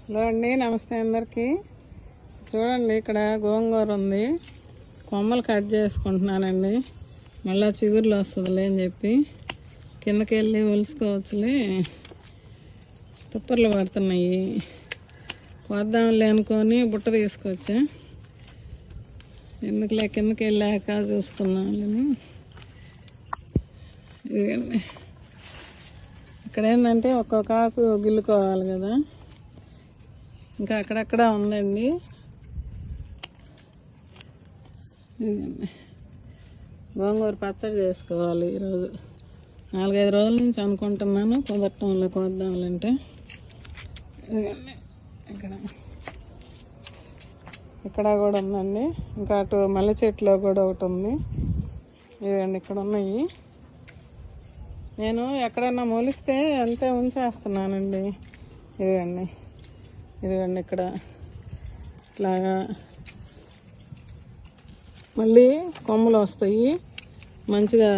Hello అండి, నమస్తే అందరికీ. చూడండి, ఇక్కడ గోంగూర ఉంది. కొమ్మలు కట్ చేసుకుంటున్నానండి. మళ్ళీ చిగుర్లు వస్తుందిలే అని చెప్పి కిందకి వెళ్ళి ఒలుసుకోవచ్చులే. తుప్పర్లు పడుతున్నాయి. కోద్దాంలే అనుకొని బుట్ట తీసుకొచ్చా. ఎందుకులే కిందకి వెళ్ళాక చూసుకుందాంలేని. ఇదిగండి, ఇక్కడ ఏంటంటే ఒక్కొక్క ఆకు గిల్లుకోవాలి కదా. ఇంకా అక్కడక్కడ ఉందండి. ఇదిగండి, గోంగూర పచ్చడి చేసుకోవాలి ఈరోజు. 4-5 రోజుల నుంచి అనుకుంటున్నాను, కుదరటంలో కోద్దాంలంటే. ఇదిగండి, ఇక్కడ కూడా ఉందండి. ఇంకా అటు మల్లె చెట్టులో కూడా ఒకటి ఉంది. ఇదిగండి, ఇక్కడ ఉన్నాయి. నేను ఎక్కడన్నా మొలిస్తే అంతే ఉంచేస్తున్నానండి. ఇదిగండి, ఇక్కడ ఇట్లాగా మళ్ళీ కొమ్మలు వస్తాయి. మంచిగా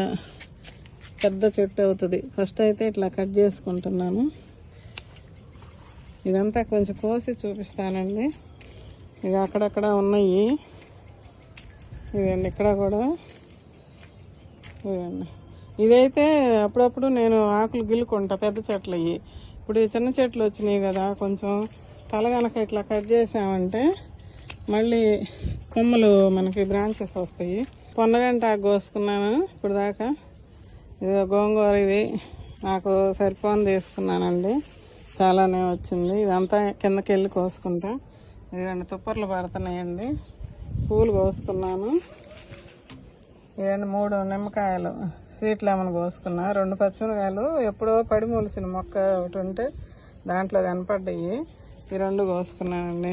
పెద్ద చెట్టు అవుతుంది. ఫస్ట్ అయితే ఇట్లా కట్ చేసుకుంటున్నాను. ఇదంతా కొంచెం కోసి చూపిస్తానండి. ఇక అక్కడక్కడ ఉన్నాయి. ఇదండి, ఇక్కడ కూడా. ఇదండి, ఇదైతే అప్పుడప్పుడు నేను ఆకులు గిల్లుకుంటా, పెద్ద చెట్లు అయ్యి. ఇప్పుడు ఈ చిన్న చెట్లు వచ్చినాయి కదా, కొంచెం తల కనుక ఇట్లా కట్ చేసామంటే మళ్ళీ కొమ్మలు మనకి బ్రాంచెస్ వస్తాయి. పొన్నగంట ఆకు కోసుకున్నాను ఇప్పుడు దాకా. ఇది గోంగూర, ఇది నాకు సరిపోని తీసుకున్నానండి. చాలానే వచ్చింది. ఇదంతా కిందకి వెళ్ళి కోసుకుంటా. ఇదిగండి, తుప్పర్లు పడుతున్నాయండి. పూలు కోసుకున్నాను. ఇదండి, 3 నిమ్మకాయలు స్వీట్ లెమన్ కోసుకున్నా. 2 పచ్చిమిరకాయలు ఎప్పుడో పడి మొలిసిన మొక్క ఒకటి ఉంటే దాంట్లో కనపడ్డాయి. ఈ 2 కోసుకున్నానండి.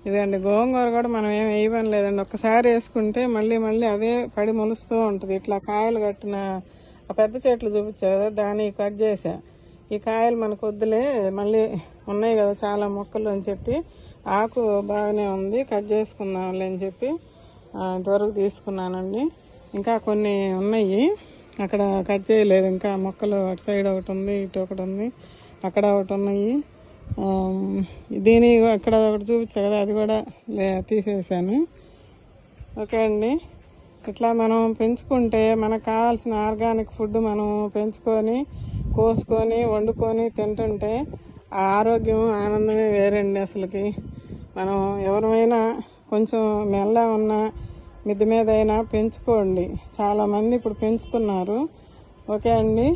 ఇదండి, గోంగూర కూడా మనం ఏం వేయని లేదండి. ఒక్కసారి వేసుకుంటే మళ్ళీ మళ్ళీ అదే పడి మొలుస్తూ ఉంటుంది. ఇట్లా కాయలు కట్టిన ఆ పెద్ద చెట్లు చూపించా కదా, దాన్ని కట్ చేసా. ఈ కాయలు మనకు వద్దులే, మళ్ళీ ఉన్నాయి కదా చాలా మొక్కలు అని చెప్పి, ఆకు బాగానే ఉంది, కట్ చేసుకుందాంలే అని చెప్పి ఇంతవరకు తీసుకున్నానండి. ఇంకా కొన్ని ఉన్నాయి, అక్కడ కట్ చేయలేదు ఇంకా మొక్కలు. అటు సైడ్ ఒకటి ఉంది, ఇటు ఒకటి ఉంది, అక్కడ ఒకటి ఉన్నాయి. దీని అక్కడ ఒకటి చూపించా కదా, అది కూడా తీసేసాను. ఓకే అండి, ఇట్లా మనం పెంచుకుంటే మనకు కావాల్సిన ఆర్గానిక్ ఫుడ్ మనం పెంచుకొని కోసుకొని వండుకొని తింటుంటే ఆ ఆరోగ్యం ఆనందమే వేరండి. అసలుకి మనం ఎవరైనా కొంచెం మెల్ల ఉన్న మిద్ది మీద అయినా పెంచుకోండి. చాలామంది ఇప్పుడు పెంచుతున్నారు. ఓకే అండి.